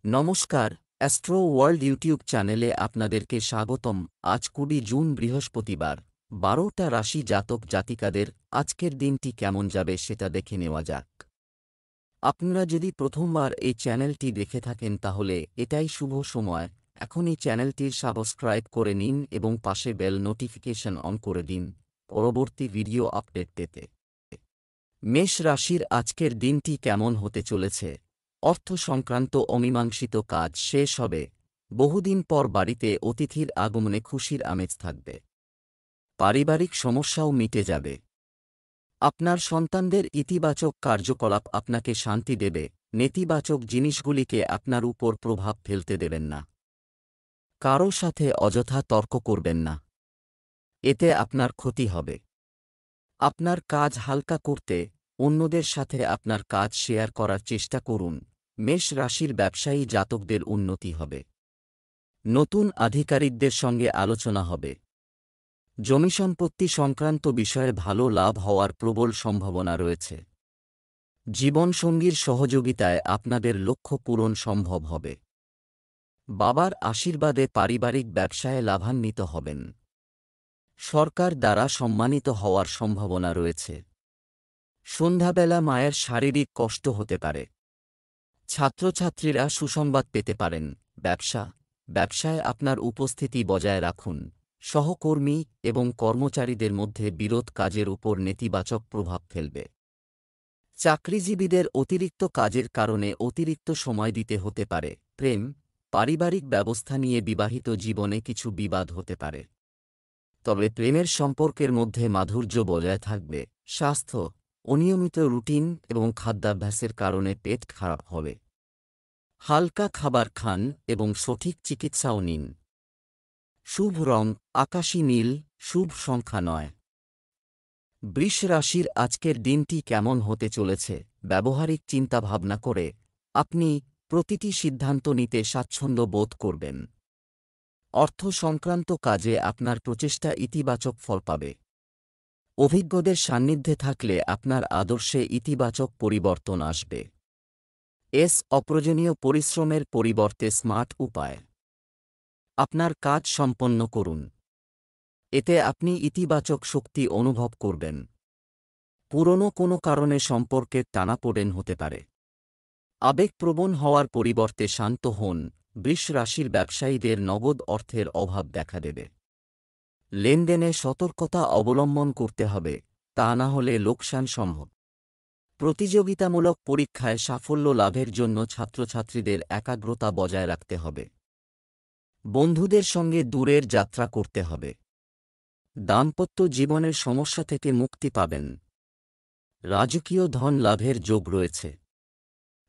নমস্কার, astro world YouTube চ্যানেলে আপনাদেরকে স্বাগতম। আজ ২০ জুন বৃহস্পতিবার, ১২টা রাশি জাতক জাতিকাদের আজকের দিনটি কেমন যাবে সেটা দেখে নেওয়া যাক। আপনারা যদি প্রথমবার এই চ্যানেলটি দেখে থাকেন তাহলে এটাই শুভ সময়। এখনই চ্যানেলটির সাবস্ক্রাইব করে নিন এবং পাশে বেল নোটিফিকেশন অন করে দিন পরবর্তী ভিডিও আপডেট পেতে। মেষ রাশির আজকের দিনটি কেমন হতে চলেছে? অর্থ সংক্রান্ত অমীমাংসিত কাজ শেষ হবে। বহুদিন পর বাড়িতে অতিথির আগমনে খুশির আমেজ থাকবে। পারিবারিক সমস্যাও মিটে যাবে। আপনার সন্তানদের ইতিবাচক কার্যকলাপ আপনাকে শান্তি দেবে। নেতিবাচক জিনিসগুলিকে আপনার উপর প্রভাব ফেলতে দেবেন না। কারও সাথে অযথা তর্ক করবেন না, এতে আপনার ক্ষতি হবে। আপনার কাজ হালকা করতে অন্যদের সাথে আপনার কাজ শেয়ার করার চেষ্টা করুন। মেষ রাশির ব্যবসায়ী জাতকদের উন্নতি হবে। নতুন আধিকারিকদের সঙ্গে আলোচনা হবে। জমিসম্পত্তি সংক্রান্ত বিষয়ে ভালো লাভ হওয়ার প্রবল সম্ভাবনা রয়েছে। জীবনসঙ্গীর সহযোগিতায় আপনাদের লক্ষ্য পূরণ সম্ভব হবে। বাবার আশীর্বাদে পারিবারিক ব্যবসায় লাভান্বিত হবেন। সরকার দ্বারা সম্মানিত হওয়ার সম্ভাবনা রয়েছে। সন্ধ্যাবেলা মায়ের শারীরিক কষ্ট হতে পারে। ছাত্রছাত্রীরা সুসংবাদ পেতে পারেন। ব্যবসায় আপনার উপস্থিতি বজায় রাখুন। সহকর্মী এবং কর্মচারীদের মধ্যে বিরোধ কাজের উপর নেতিবাচক প্রভাব ফেলবে। চাকরিজীবীদের অতিরিক্ত কাজের কারণে অতিরিক্ত সময় দিতে হতে পারে। পারিবারিক ব্যবস্থা নিয়ে বিবাহিত জীবনে কিছু বিবাদ হতে পারে, তবে প্রেমের সম্পর্কের মধ্যে মাধুর্য বজায় থাকবে। স্বাস্থ্য, অনিয়মিত রুটিন এবং খাদ্যাভ্যাসের কারণে পেট খারাপ হবে। হালকা খাবার খান এবং সঠিক চিকিৎসাও নিন। শুভ রং আকাশী নীল, শুভ সংখ্যা ৯। বৃষ রাশির আজকের দিনটি কেমন হতে চলেছে? ব্যবহারিক চিন্তাভাবনা করে আপনি প্রতিটি সিদ্ধান্ত নিতে স্বাচ্ছন্দ্য বোধ করবেন। অর্থ সংক্রান্ত কাজে আপনার প্রচেষ্টা ইতিবাচক ফল পাবে। অভিজ্ঞদের সান্নিধ্যে থাকলে আপনার আদর্শে ইতিবাচক পরিবর্তন আসবে। অপ্রয়োজনীয় পরিশ্রমের পরিবর্তে স্মার্ট উপায় আপনার কাজ সম্পন্ন করুন। এতে আপনি ইতিবাচক শক্তি অনুভব করবেন। পুরনো কোনো কারণে সম্পর্কের টানাপোড়েন হতে পারে। আবেগপ্রবণ হওয়ার পরিবর্তে শান্ত হন। বৃষ রাশির ব্যবসায়ীদের নগদ অর্থের অভাব দেখা দেবে। লেনদেনে সতর্কতা অবলম্বন করতে হবে, তা না হলে লোকসান সম্ভব। প্রতিযোগিতামূলক পরীক্ষায় সাফল্য লাভের জন্য ছাত্রছাত্রীদের একাগ্রতা বজায় রাখতে হবে। বন্ধুদের সঙ্গে দূরের যাত্রা করতে হবে। দাম্পত্য জীবনের সমস্যা থেকে মুক্তি পাবেন। রাজকীয় ধন লাভের যোগ রয়েছে।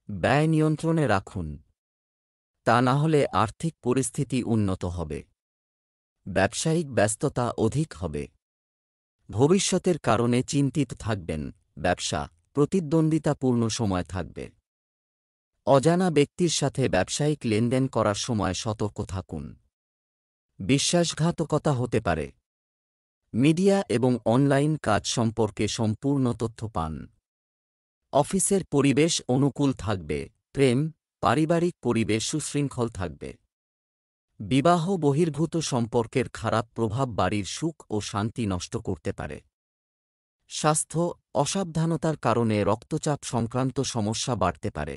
ব্যয় নিয়ন্ত্রণে রাখুন, তা না হলে আর্থিক পরিস্থিতি উন্নত হবে। ব্যবসায়িক ব্যস্ততা অধিক হবে। ভবিষ্যতের কারণে চিন্তিত থাকবেন। ব্যবসা প্রতিদ্বন্দ্বিতাপূর্ণ সময় থাকবে। অজানা ব্যক্তির সাথে ব্যবসায়িক লেনদেন করার সময় সতর্ক থাকুন। বিশ্বাসঘাতকতা হতে পারে। মিডিয়া এবং অনলাইন কাজ সম্পর্কে সম্পূর্ণ তথ্য পান। অফিসের পরিবেশ অনুকূল থাকবে। পারিবারিক পরিবেশ সুশৃঙ্খল থাকবে। বিবাহ বহির্ভূত সম্পর্কের খারাপ প্রভাব বাড়ির সুখ ও শান্তি নষ্ট করতে পারে। স্বাস্থ্য অসাবধানতার কারণে রক্তচাপ সংক্রান্ত সমস্যা বাড়তে পারে।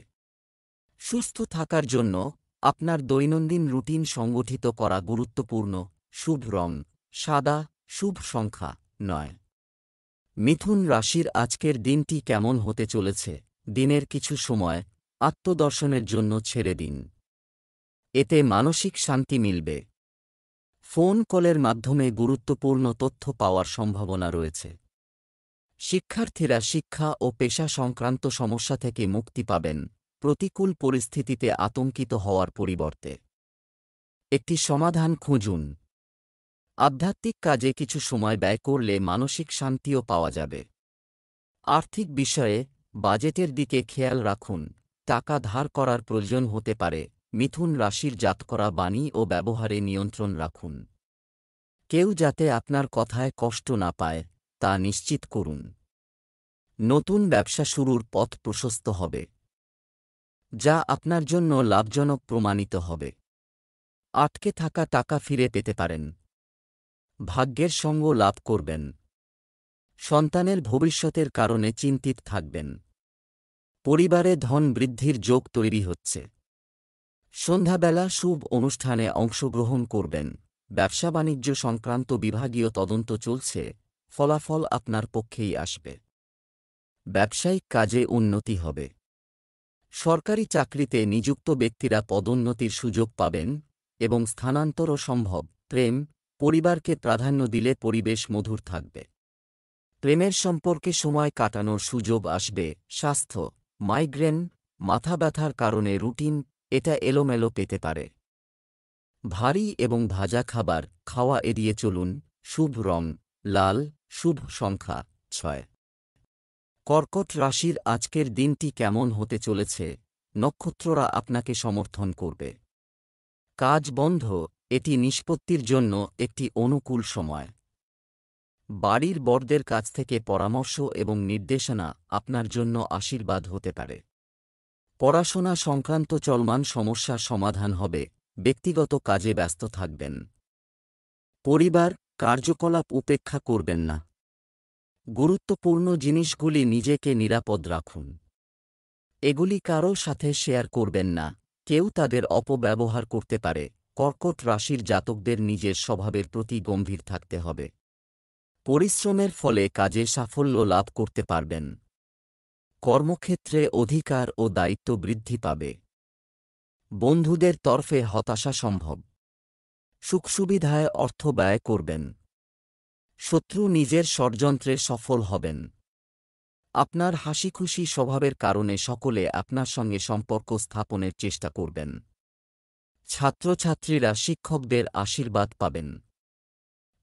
সুস্থ থাকার জন্য আপনার দৈনন্দিন রুটিন সংগঠিত করা গুরুত্বপূর্ণ। শুভ রং সাদা, শুভ সংখ্যা ৯। মিথুন রাশির আজকের দিনটি কেমন হতে চলেছে? দিনের কিছু সময় আত্মদর্শনের জন্য ছেড়ে দিন। এতে মানসিক শান্তি মিলবে। ফোন কলের মাধ্যমে গুরুত্বপূর্ণ তথ্য পাওয়ার সম্ভাবনা রয়েছে। শিক্ষার্থীরা শিক্ষা ও পেশা সংক্রান্ত সমস্যা থেকে মুক্তি পাবেন। প্রতিকূল পরিস্থিতিতে আতঙ্কিত হওয়ার পরিবর্তে একটি সমাধান খুঁজুন। আধ্যাত্মিক কাজে কিছু সময় ব্যয় করলে মানসিক শান্তিও পাওয়া যাবে। আর্থিক বিষয়ে বাজেটের দিকে খেয়াল রাখুন। টাকা ধার করার প্রয়োজন হতে পারে। মিথুন রাশির জাতকরা বাণী ও ব্যবহারে নিয়ন্ত্রণ রাখুন। কেউ যাতে আপনার কথায় কষ্ট না পায় তা নিশ্চিত করুন। নতুন ব্যবসা শুরুর পথ প্রশস্ত হবে। যা আপনার জন্য লাভজনক প্রমাণিত হবে। আটকে থাকা টাকা ফিরে পেতে পারেন। ভাগ্যের সঙ্গ লাভ করবেন। সন্তানের ভবিষ্যতের কারণে চিন্তিত থাকবেন। পরিবারে ধন বৃদ্ধির যোগ তৈরি হচ্ছে। সন্ধ্যাবেলা শুভ অনুষ্ঠানে অংশগ্রহণ করবেন। ব্যবসা বাণিজ্য সংক্রান্ত বিভাগীয় তদন্ত চলছে, ফলাফল আপনার পক্ষেই আসবে। ব্যবসায়িক কাজে উন্নতি হবে। সরকারি চাকরিতে নিযুক্ত ব্যক্তিরা পদোন্নতির সুযোগ পাবেন এবং স্থানান্তরও সম্ভব। প্রেম, পরিবারকে প্রাধান্য দিলে পরিবেশ মধুর থাকবে। প্রেমের সম্পর্কে সময় কাটানোর সুযোগ আসবে। স্বাস্থ্য, মাইগ্রেন, মাথা ব্যথার কারণে রুটিন এটা এলোমেলো পেতে পারে। ভারী এবং ভাজা খাবার খাওয়া এড়িয়ে চলুন। শুভ রং লাল, শুভ সংখ্যা 6। কর্কট রাশির আজকের দিনটি কেমন হতে চলেছে? নক্ষত্ররা আপনাকে সমর্থন করবে। কাজ বন্ধ, এটি নিষ্পত্তির জন্য একটি অনুকূল সময়। বাড়ির বড়দের কাছ থেকে পরামর্শ এবং নির্দেশনা আপনার জন্য আশীর্বাদ হতে পারে। পড়াশোনা সংক্রান্ত চলমান সমস্যার সমাধান হবে। ব্যক্তিগত কাজে ব্যস্ত থাকবেন। পরিবার, কার্যকলাপ উপেক্ষা করবেন না। গুরুত্বপূর্ণ জিনিসগুলি নিজেকে নিরাপদ রাখুন। এগুলি কারও সাথে শেয়ার করবেন না, কেউ তাদের অপব্যবহার করতে পারে। কর্কট রাশির জাতকদের নিজের স্বভাবের প্রতি গম্ভীর থাকতে হবে। পরিশ্রমের ফলে কাজে সাফল্য লাভ করতে পারবেন। কর্মক্ষেত্রে অধিকার ও দায়িত্ব বৃদ্ধি পাবে। বন্ধুদের তরফে হতাশা সম্ভব। সুখসুবিধায় অর্থ ব্যয় করবেন। শত্রু নিজের ষড়যন্ত্রে সফল হবেন। আপনার হাসিখুশি স্বভাবের কারণে সকলে আপনার সঙ্গে সম্পর্ক স্থাপনের চেষ্টা করবেন। ছাত্রছাত্রীরা শিক্ষকদের আশীর্বাদ পাবেন।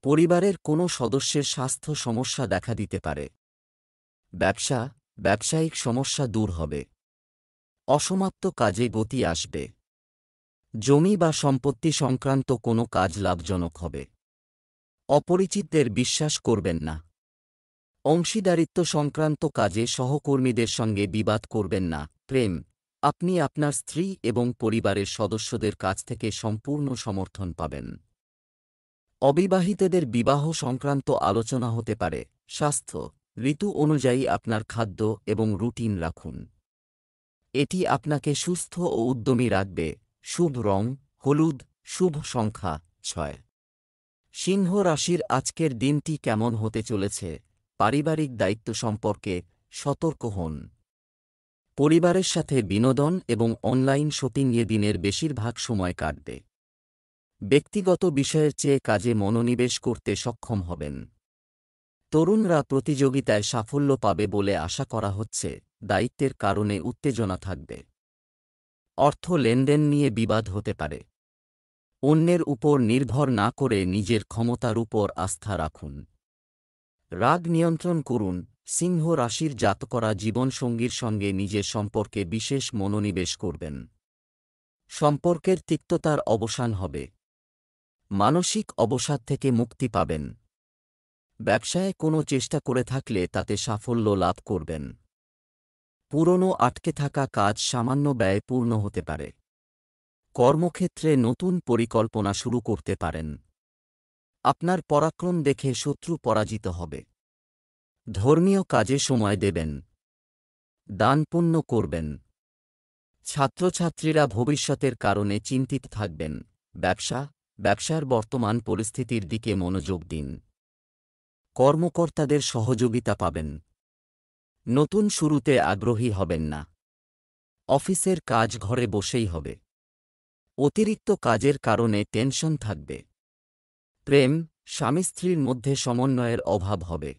পরিবারের কোনো সদস্যের স্বাস্থ্য সমস্যা দেখা দিতে পারে। ব্যবসায়িক সমস্যা দূর হবে। অসমাপ্ত কাজে গতি আসবে। জমি বা সম্পত্তি সংক্রান্ত কোনো কাজ লাভজনক হবে। অপরিচিতদের বিশ্বাস করবেন না। অংশীদারিত্ব সংক্রান্ত কাজে সহকর্মীদের সঙ্গে বিবাদ করবেন না। প্রেম, আপনি আপনার স্ত্রী এবং পরিবারের সদস্যদের কাছ থেকে সম্পূর্ণ সমর্থন পাবেন। অবিবাহিতদের বিবাহ সংক্রান্ত আলোচনা হতে পারে। স্বাস্থ্য, ঋতু অনুযায়ী আপনার খাদ্য এবং রুটিন রাখুন। এটি আপনাকে সুস্থ ও উদ্যমী রাখবে। শুভ রং হলুদ, শুভ সংখ্যা 6। সিংহ রাশির আজকের দিনটি কেমন হতে চলেছে? পারিবারিক দায়িত্ব সম্পর্কে সতর্ক হন। পরিবারের সাথে বিনোদন এবং অনলাইন শপিংয়ে দিনের বেশিরভাগ সময় কাটবে। ব্যক্তিগত বিষয়ের চেয়ে কাজে মনোনিবেশ করতে সক্ষম হবেন। তরুণরা প্রতিযোগিতায় সাফল্য পাবে বলে আশা করা হচ্ছে। দায়িত্বের কারণে উত্তেজনা থাকবে। অর্থ লেনদেন নিয়ে বিবাদ হতে পারে। অন্যের উপর নির্ভর না করে নিজের ক্ষমতার উপর আস্থা রাখুন। রাগ নিয়ন্ত্রণ করুন। সিংহ রাশির জাতকরা জীবনসঙ্গীর সঙ্গে নিজের সম্পর্কে বিশেষ মনোনিবেশ করবেন। সম্পর্কের তিক্ততার অবসান হবে। মানসিক অবসাদ থেকে মুক্তি পাবেন। ব্যবসায় কোনো চেষ্টা করে থাকলে তাতে সাফল্য লাভ করবেন। পুরনো আটকে থাকা কাজ সামান্য ব্যয়পূর্ণ হতে পারে। কর্মক্ষেত্রে নতুন পরিকল্পনা শুরু করতে পারেন। আপনার পরাক্রম দেখে শত্রু পরাজিত হবে। ধর্মীয় কাজে সময় দেবেন। দান পুণ্য করবেন। ছাত্রছাত্রীরা ভবিষ্যতের কারণে চিন্তিত থাকবেন। ব্যবসার বর্তমান পরিস্থিতির দিকে মনোযোগ দিন। কর্মকর্তাদের সহযোগিতা পাবেন। নতুন শুরুতে আগ্রহী হবেন না। অফিসের কাজ ঘরে বসেই হবে। অতিরিক্ত কাজের কারণে টেনশন থাকবে। প্রেম, স্বামী স্ত্রীর মধ্যে সমন্বয়ের অভাব হবে।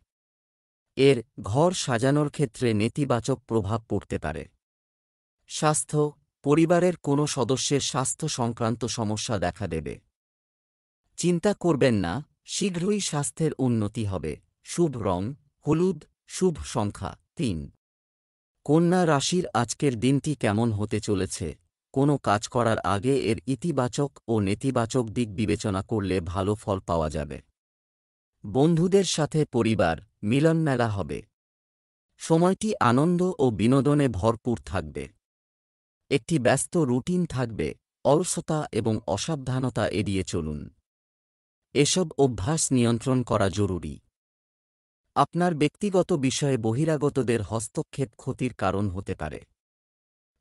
ঘর সাজানোর ক্ষেত্রে নেতিবাচক প্রভাব পড়তে পারে। স্বাস্থ্য, পরিবারের কোনো সদস্যের স্বাস্থ্য সংক্রান্ত সমস্যা দেখা দেবে। চিন্তা করবেন না, শীঘ্রই স্বাস্থ্যের উন্নতি হবে। শুভ রং হলুদ, শুভ সংখ্যা 3। কন্যা রাশির আজকের দিনটি কেমন হতে চলেছে? কোনো কাজ করার আগে এর ইতিবাচক ও নেতিবাচক দিক বিবেচনা করলে ভালো ফল পাওয়া যাবে। বন্ধুদের সাথে পরিবার মিলনমেলা হবে। সময়টি আনন্দ ও বিনোদনে ভরপুর থাকবে। একটি ব্যস্ত রুটিন থাকবে, অলসতা এবং অসাবধানতা এড়িয়ে চলুন। এসব অভ্যাস নিয়ন্ত্রণ করা জরুরি। আপনার ব্যক্তিগত বিষয়ে বহিরাগতদের হস্তক্ষেপ ক্ষতির কারণ হতে পারে।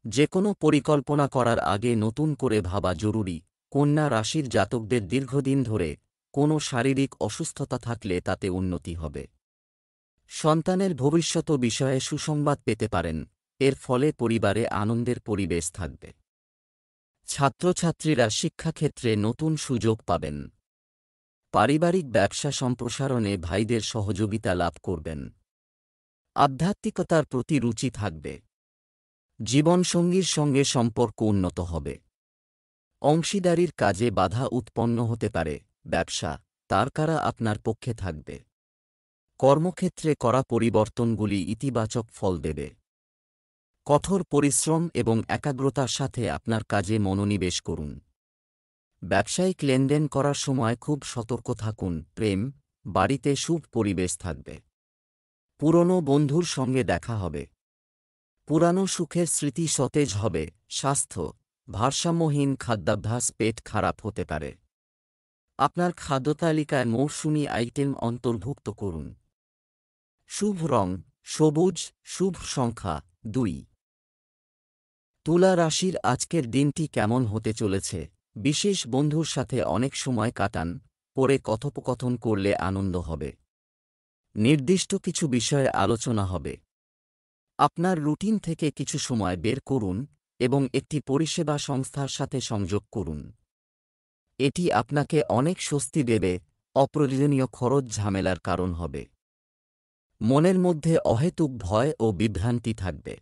যে কোনো পরিকল্পনা করার আগে নতুন করে ভাবা জরুরি। কন্যা রাশির জাতকদের দীর্ঘদিন ধরে কোনো শারীরিক অসুস্থতা থাকলে তাতে উন্নতি হবে। সন্তানের ভবিষ্যৎ বিষয়ে সুসংবাদ পেতে পারেন, এর ফলে পরিবারে আনন্দের পরিবেশ থাকবে। ছাত্রছাত্রীরা শিক্ষাক্ষেত্রে নতুন সুযোগ পাবেন। পারিবারিক ব্যবসা সম্প্রসারণে ভাইদের সহযোগিতা লাভ করবেন। আধ্যাত্মিকতার প্রতি রুচি থাকবে। জীবনসঙ্গীর সঙ্গে সম্পর্ক উন্নত হবে। অংশীদারির কাজে বাধা উৎপন্ন হতে পারে। ব্যবসা তারকারা আপনার পক্ষে থাকবে। কর্মক্ষেত্রে করা পরিবর্তনগুলি ইতিবাচক ফল দেবে। কঠোর পরিশ্রম এবং একাগ্রতার সাথে আপনার কাজে মনোনিবেশ করুন। ব্যবসায়িক লেনদেন করার সময় খুব সতর্ক থাকুন। প্রেম বাড়িতে শুভ পরিবেশ থাকবে। পুরনো বন্ধুর সঙ্গে দেখা হবে। পুরানো সুখের স্মৃতি সতেজ হবে। স্বাস্থ্য ভারসাম্যহীন খাদ্যাভ্যাস পেট খারাপ হতে পারে। আপনার খাদ্যতালিকায় মৌসুমী আইটেম অন্তর্ভুক্ত করুন। শুভ রং সবুজ। শুভ সংখ্যা 2। তুলা রাশির আজকের দিনটি কেমন হতে চলেছে? বিশেষ বন্ধুর সাথে অনেক সময় কাটান, পরে কথোপকথন করলে আনন্দ হবে। নির্দিষ্ট কিছু বিষয়ে আলোচনা হবে। আপনার রুটিন থেকে কিছু সময় বের করুন এবং একটি পরিষেবা সংস্থার সাথে সংযোগ করুন। এটি আপনাকে অনেক স্বস্তি দেবে, অপ্রয়োজনীয় খরচ ঝামেলার কারণ হবে। মনের মধ্যে অহেতুক ভয় ও বিভ্রান্তি থাকবে।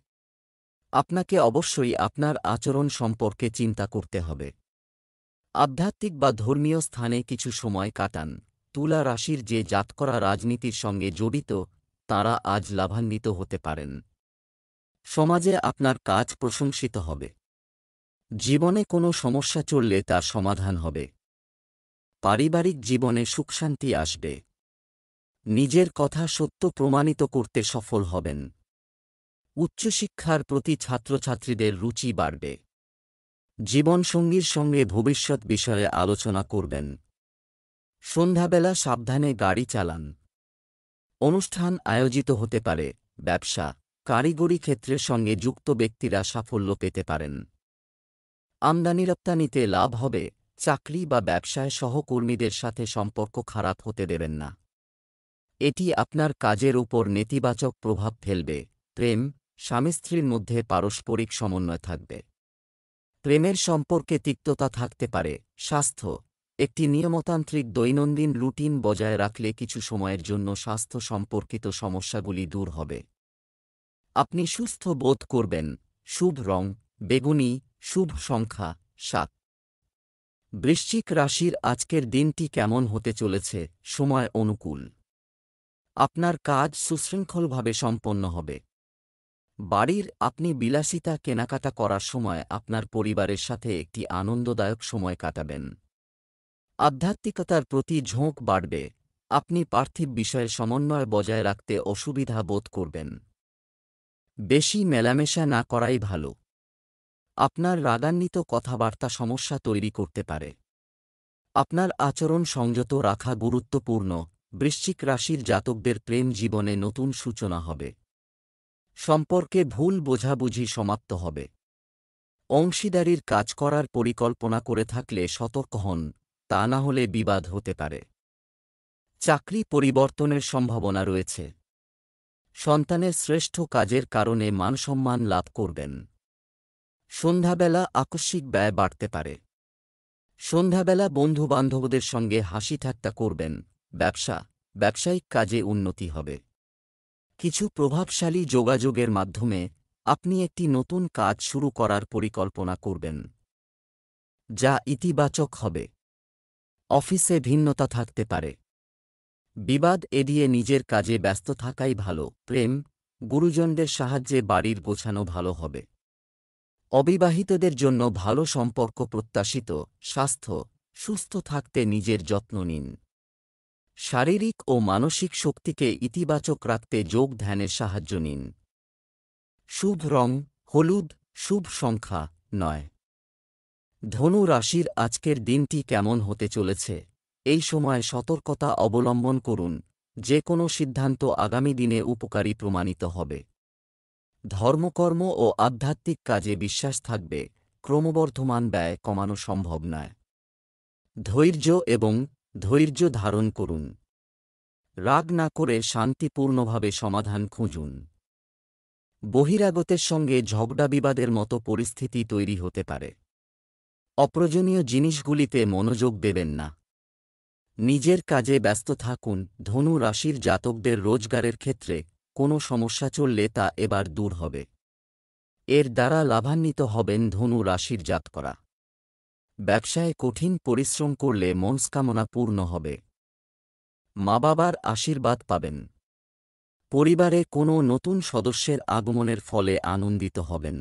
আপনাকে অবশ্যই আপনার আচরণ সম্পর্কে চিন্তা করতে হবে। আধ্যাত্মিক বা ধর্মীয় স্থানে কিছু সময় কাটান। তুলা রাশির যে জাতকরা রাজনীতির সঙ্গে জড়িত, তাঁরা আজ লাভান্বিত হতে পারেন। সমাজে আপনার কাজ প্রশংসিত হবে। জীবনে কোনো সমস্যা চললে তার সমাধান হবে। পারিবারিক জীবনে সুখশান্তি আসবে। নিজের কথা সত্য প্রমাণিত করতে সফল হবেন। উচ্চশিক্ষার প্রতি ছাত্রছাত্রীদের রুচি বাড়বে। জীবনসঙ্গীর সঙ্গে ভবিষ্যৎ বিষয়ে আলোচনা করবেন। সন্ধ্যাবেলা সাবধানে গাড়ি চালান। অনুষ্ঠান আয়োজিত হতে পারে। ব্যবসা কারিগরি ক্ষেত্রের সঙ্গে যুক্ত ব্যক্তিরা সাফল্য পেতে পারেন। আমদানি রপ্তানিতে লাভ হবে। চাকরি বা ব্যবসায় সহকর্মীদের সাথে সম্পর্ক খারাপ হতে দেবেন না। এটি আপনার কাজের উপর নেতিবাচক প্রভাব ফেলবে। প্রেম স্বামী স্ত্রীর মধ্যে পারস্পরিক সমন্বয় থাকবে। প্রেমের সম্পর্কে তিক্ততা থাকতে পারে। স্বাস্থ্য একটি নিয়মতান্ত্রিক দৈনন্দিন রুটিন বজায় রাখলে কিছু সময়ের জন্য স্বাস্থ্য সম্পর্কিত সমস্যাগুলি দূর হবে। আপনি সুস্থ বোধ করবেন। শুভ রং বেগুনি। শুভ সংখ্যা 7। বৃশ্চিক রাশির আজকের দিনটি কেমন হতে চলেছে? সময় অনুকূল। আপনার কাজ সুশৃঙ্খলভাবে সম্পন্ন হবে। বাড়ির আপনি বিলাসিতা কেনাকাটা করার সময় আপনার পরিবারের সাথে একটি আনন্দদায়ক সময় কাটাবেন। আধ্যাত্মিকতার প্রতি ঝোঁক বাড়বে। আপনি পার্থিব বিষয়ে সমন্বয় বজায় রাখতে অসুবিধা বোধ করবেন। বেশি মেলামেশা না করাই ভালো। আপনার রাগান্বিত কথাবার্তা সমস্যা তৈরি করতে পারে। আপনার আচরণ সংযত রাখা গুরুত্বপূর্ণ। বৃশ্চিক রাশির জাতকদের প্রেম জীবনে নতুন সূচনা হবে। সম্পর্কে ভুল বোঝাবুঝি সমাপ্ত হবে। অংশীদারির কাজ করার পরিকল্পনা করে থাকলে সতর্ক হন, তা না হলে বিবাদ হতে পারে। চাকরি পরিবর্তনের সম্ভাবনা রয়েছে। সন্তানের শ্রেষ্ঠ কাজের কারণে মানসম্মান লাভ করবেন। সন্ধ্যাবেলা আকস্মিক ব্যয় বাড়তে পারে। সন্ধ্যাবেলা বন্ধুবান্ধবদের সঙ্গে হাসি ঠাট্টা করবেন। ব্যবসায়িক কাজে উন্নতি হবে। কিছু প্রভাবশালী যোগাযোগের মাধ্যমে আপনি একটি নতুন কাজ শুরু করার পরিকল্পনা করবেন, যা ইতিবাচক হবে। অফিসে ভিন্নতা থাকতে পারে। বিবাদ এড়িয়ে নিজের কাজে ব্যস্ত থাকাই ভালো। প্রেম গুরুজনদের সাহায্যে বাড়ির গোছানো ভালো হবে। অবিবাহিতদের জন্য ভালো সম্পর্ক প্রত্যাশিত। স্বাস্থ্য সুস্থ থাকতে নিজের যত্ন নিন। শারীরিক ও মানসিক শক্তিকে ইতিবাচক রাখতে যোগ ধ্যানের সাহায্য নিন। শুভ রং হলুদ। শুভ সংখ্যা নয়। ধনু রাশির আজকের দিনটি কেমন হতে চলেছে? এই সময় সতর্কতা অবলম্বন করুন, যে কোনো সিদ্ধান্ত আগামী দিনে উপকারী প্রমাণিত হবে। ধর্মকর্ম ও আধ্যাত্মিক কাজে বিশ্বাস থাকবে, ক্রমবর্ধমান ব্যয় কমানো সম্ভব নয়। ধৈর্য ধারণ করুন। রাগ না করে শান্তিপূর্ণভাবে সমাধান খুঁজুন। বহিরাগতের সঙ্গে ঝগড়া বিবাদের মতো পরিস্থিতি তৈরি হতে পারে। অপ্রয়োজনীয় জিনিসগুলিতে মনোযোগ দেবেন না। নিজের কাজে ব্যস্ত থাকুন। ধনু রাশির জাতকদের রোজগারের ক্ষেত্রে কোনো সমস্যা চললে তা এবার দূর হবে। এর দ্বারা লাভান্বিত হবেন ধনু রাশির জাতকরা। ব্যবসায় কঠিন পরিশ্রম করলে মনস্কামনা পূর্ণ হবে। মা বাবার আশীর্বাদ পাবেন। পরিবারে কোনো নতুন সদস্যের আগমনের ফলে আনন্দিত হবেন।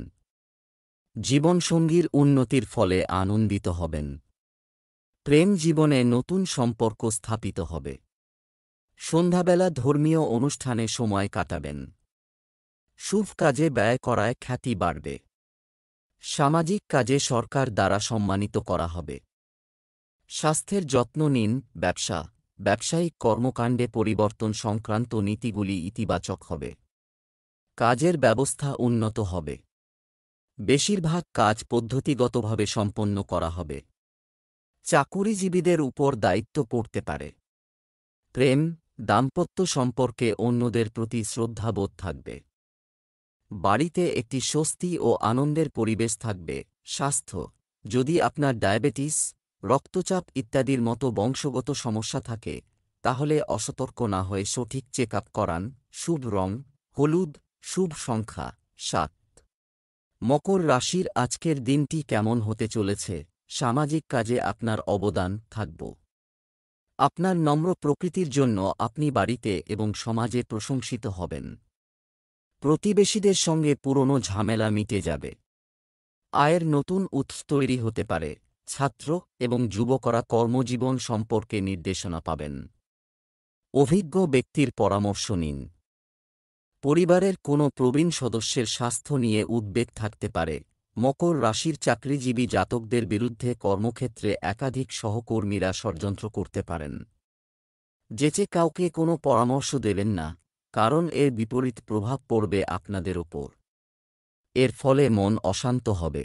জীবনসঙ্গীর উন্নতির ফলে আনন্দিত হবেন। প্রেম জীবনে নতুন সম্পর্ক স্থাপিত হবে। সন্ধ্যাবেলা ধর্মীয় অনুষ্ঠানে সময় কাটাবেন। শুভ কাজে ব্যয় করায় খ্যাতি বাড়বে। সামাজিক কাজে সরকার দ্বারা সম্মানিত করা হবে। স্বাস্থ্যের যত্ন নিন। ব্যবসায়িক কর্মকাণ্ডে পরিবর্তন সংক্রান্ত নীতিগুলি ইতিবাচক হবে। কাজের ব্যবস্থা উন্নত হবে। বেশিরভাগ কাজ পদ্ধতিগতভাবে সম্পন্ন করা হবে। চাকুরিজীবীদের উপর দায়িত্ব পড়তে পারে। প্রেম, দাম্পত্য সম্পর্কে অন্যদের প্রতি শ্রদ্ধাবোধ থাকবে। বাড়িতে একটি স্বস্তি ও আনন্দের পরিবেশ থাকবে। স্বাস্থ্য, যদি আপনার ডায়াবেটিস, রক্তচাপ ইত্যাদির মতো বংশগত সমস্যা থাকে, তাহলে অসতর্ক না হয়ে সঠিক চেক আপ করান। শুভ রং হলুদ। শুভ সংখ্যা 7। মকর রাশির আজকের দিনটি কেমন হতে চলেছে? সামাজিক কাজে আপনার অবদান থাকব। আপনার নম্র প্রকৃতির জন্য আপনি বাড়িতে এবং সমাজে প্রশংসিত হবেন। প্রতিবেশীদের সঙ্গে পুরনো ঝামেলা মিটে যাবে। আয়ের নতুন উৎস তৈরি হতে পারে। ছাত্র এবং যুবকরা কর্মজীবন সম্পর্কে নির্দেশনা পাবেন। অভিজ্ঞ ব্যক্তির পরামর্শ নিন। পরিবারের কোনো প্রবীণ সদস্যের স্বাস্থ্য নিয়ে উদ্বেগ থাকতে পারে। মকর রাশির চাকরিজীবী জাতকদের বিরুদ্ধে কর্মক্ষেত্রে একাধিক সহকর্মীরা ষড়যন্ত্র করতে পারেন। যেচে কাউকে কোনো পরামর্শ দেবেন না, কারণ এর বিপরীত প্রভাব পড়বে আপনাদের ওপর। এর ফলে মন অশান্ত হবে।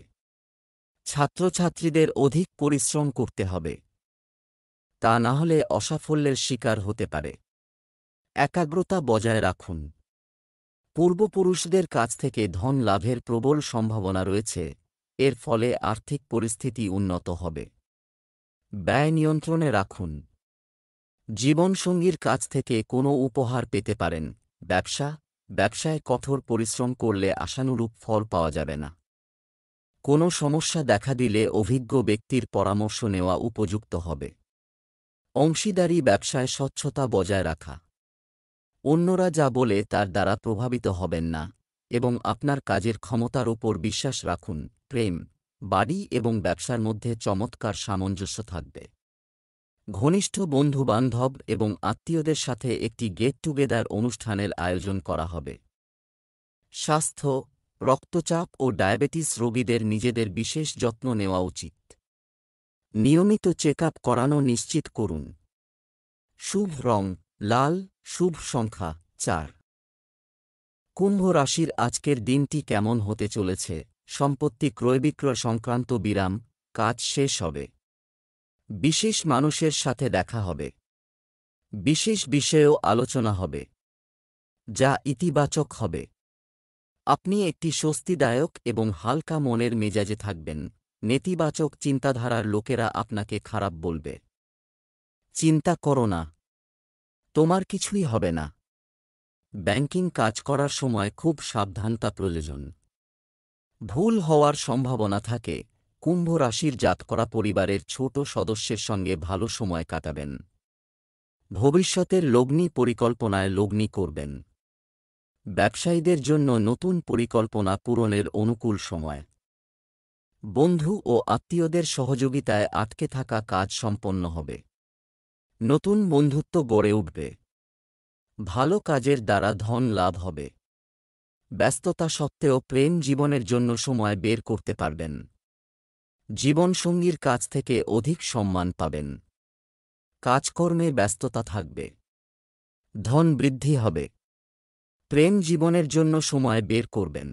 ছাত্রছাত্রীদের অধিক পরিশ্রম করতে হবে। তা না হলে অসাফল্যের শিকার হতে পারে। একাগ্রতা বজায় রাখুন। পূর্বপুরুষদের কাছ থেকে ধন লাভের প্রবল সম্ভাবনা রয়েছে। এর ফলে আর্থিক পরিস্থিতি উন্নত হবে। ব্যয় নিয়ন্ত্রণে রাখুন। জীবনসঙ্গীর কাছ থেকে কোনো উপহার পেতে পারেন। ব্যবসায় কঠোর পরিশ্রম করলে আশানুরূপ ফল পাওয়া যাবে না। কোনো সমস্যা দেখা দিলে অভিজ্ঞ ব্যক্তির পরামর্শ নেওয়া উপযুক্ত হবে। অংশীদারি ব্যবসায় স্বচ্ছতা বজায় রাখা। অন্যরা যা বলে তার দ্বারা প্রভাবিত হবেন না এবং আপনার কাজের ক্ষমতার ওপর বিশ্বাস রাখুন। প্রেম, বাড়ি এবং ব্যবসার মধ্যে চমৎকার সামঞ্জস্য থাকবে। ঘনিষ্ঠ বন্ধুবান্ধব এবং আত্মীয়দের সাথে একটি গেট টুগেদার অনুষ্ঠানের আয়োজন করা হবে। স্বাস্থ্য, রক্তচাপ ও ডায়াবেটিস রোগীদের নিজেদের বিশেষ যত্ন নেওয়া উচিত। নিয়মিত চেক আপ করানো নিশ্চিত করুন। শুভ রং লাল। শুভ সংখ্যা 4। কুম্ভ রাশির আজকের দিনটি কেমন হতে চলেছে? সম্পত্তি ক্রয়বিক্রয় সংক্রান্ত বিরাম, কাজ শেষ হবে। বিশেষ মানুষের সাথে দেখা হবে। বিশেষ বিষয়েও আলোচনা হবে, যা ইতিবাচক হবে। আপনি একটি স্বস্তিদায়ক এবং হালকা মনের মেজাজে থাকবেন। নেতিবাচক চিন্তাধারার লোকেরা আপনাকে খারাপ বলবে। চিন্তা করো না, তোমার কিছুই হবে না। ব্যাংকিং কাজ করার সময় খুব সাবধানতা প্রয়োজন। ভুল হওয়ার সম্ভাবনা থাকে। কুম্ভ রাশির জাতকরা পরিবারের ছোট সদস্যের সঙ্গে ভালো সময় কাটাবেন। ভবিষ্যতের লগ্নি পরিকল্পনায় লগ্নি করবেন। ব্যবসায়ীদের জন্য নতুন পরিকল্পনা পূরণের অনুকূল সময়। বন্ধু ও আত্মীয়দের সহযোগিতায় আটকে থাকা কাজ সম্পন্ন হবে। নতুন বন্ধুত্ব গড়ে উঠবে। ভালো কাজের দ্বারা ধন লাভ হবে। ব্যস্ততা সত্ত্বেও প্রেম জীবনের জন্য সময় বের করতে পারবেন। জীবনসঙ্গীর কাছ থেকে অধিক সম্মান পাবেন। কাজকর্মে ব্যস্ততা থাকবে। ধন বৃদ্ধি হবে। প্রেম জীবনের জন্য সময় বের করবেন।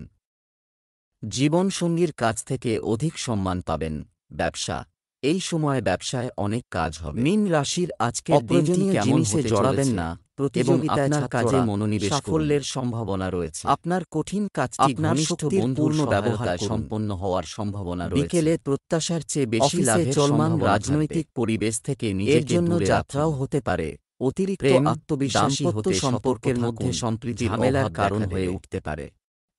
জীবনসঙ্গীর কাছ থেকে অধিক সম্মান পাবেন। ব্যবসা, এই সময় ব্যবসায় অনেক কাজ হবে। মীন রাশির আজকের দিনটি কেমন হতে জড়াবেন না, প্রতিযোগিতায় আপনার কাজে মনোনিবেশ সাফল্যের সম্ভাবনা রয়েছে। আপনার কঠিন কাজটি ঘনিষ্ঠ বন্ধুর ব্যবহার সম্পন্ন হওয়ার সম্ভাবনা রয়েছে। বিকেলে প্রত্যাশার চেয়ে বেশি লাভের চলমান রাজনৈতিক পরিবেশ থেকে নিজের জন্য যাত্রাও হতে পারে। অতিরিক্ত আত্মবিশ্বাসী হতে সম্পর্কের মধ্যে সম্প্রীতির ঝামেলার কারণ হয়ে উঠতে পারে।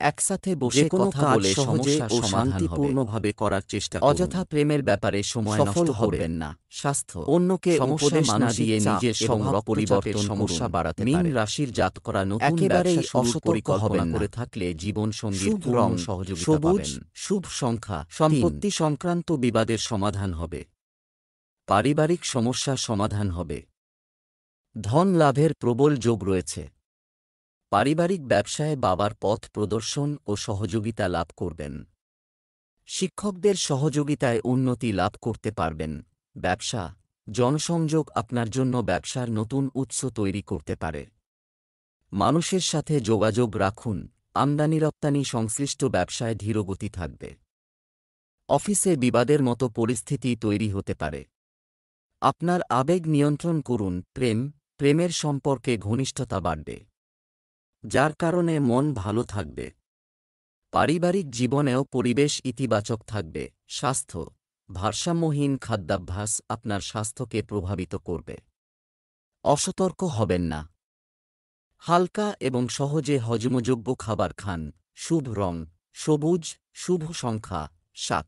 একসাথে বসে কথা বলে সমস্যা ও শান্তিপূর্ণভাবে করার চেষ্টা করুন। অযথা প্রেমের ব্যাপারে সময় নষ্ট করবেন না। স্বাস্থ্য, অন্যকে উপদেশ না দিয়ে নিজের স্বভাব পরিবর্তন সমস্যা বাড়াতে পারে। মীন রাশির জাতকরা নতুন ব্যবসা শুরুর পরিকল্পনা করে থাকলে জীবনসঙ্গীর পূর্ণ সহযোগিতা পাবেন। শুভ সংখ্যা, সম্পত্তি সংক্রান্ত বিবাদের সমাধান হবে। পারিবারিক সমস্যা সমাধান হবে। ধন লাভের প্রবল যোগ রয়েছে। পারিবারিক ব্যবসায় বাবার পথ প্রদর্শন ও সহযোগিতা লাভ করবেন। শিক্ষকদের সহযোগিতায় উন্নতি লাভ করতে পারবেন। ব্যবসা, জনসংযোগ আপনার জন্য ব্যবসার নতুন উৎস তৈরি করতে পারে। মানুষের সাথে যোগাযোগ রাখুন। আমদানি রপ্তানি সংশ্লিষ্ট ব্যবসায় ধীরগতি থাকবে। অফিসে বিবাদের মতো পরিস্থিতি তৈরি হতে পারে। আপনার আবেগ নিয়ন্ত্রণ করুন। প্রেমের সম্পর্কে ঘনিষ্ঠতা বাড়বে, যার কারণে মন ভালো থাকবে। পারিবারিক জীবনেও পরিবেশ ইতিবাচক থাকবে। স্বাস্থ্য, ভারসাম্যহীন খাদ্যাভ্যাস আপনার স্বাস্থ্যকে প্রভাবিত করবে। অসতর্ক হবেন না। হালকা এবং সহজে হজমযোগ্য খাবার খান। শুভ রং সবুজ। শুভ সংখ্যা 7।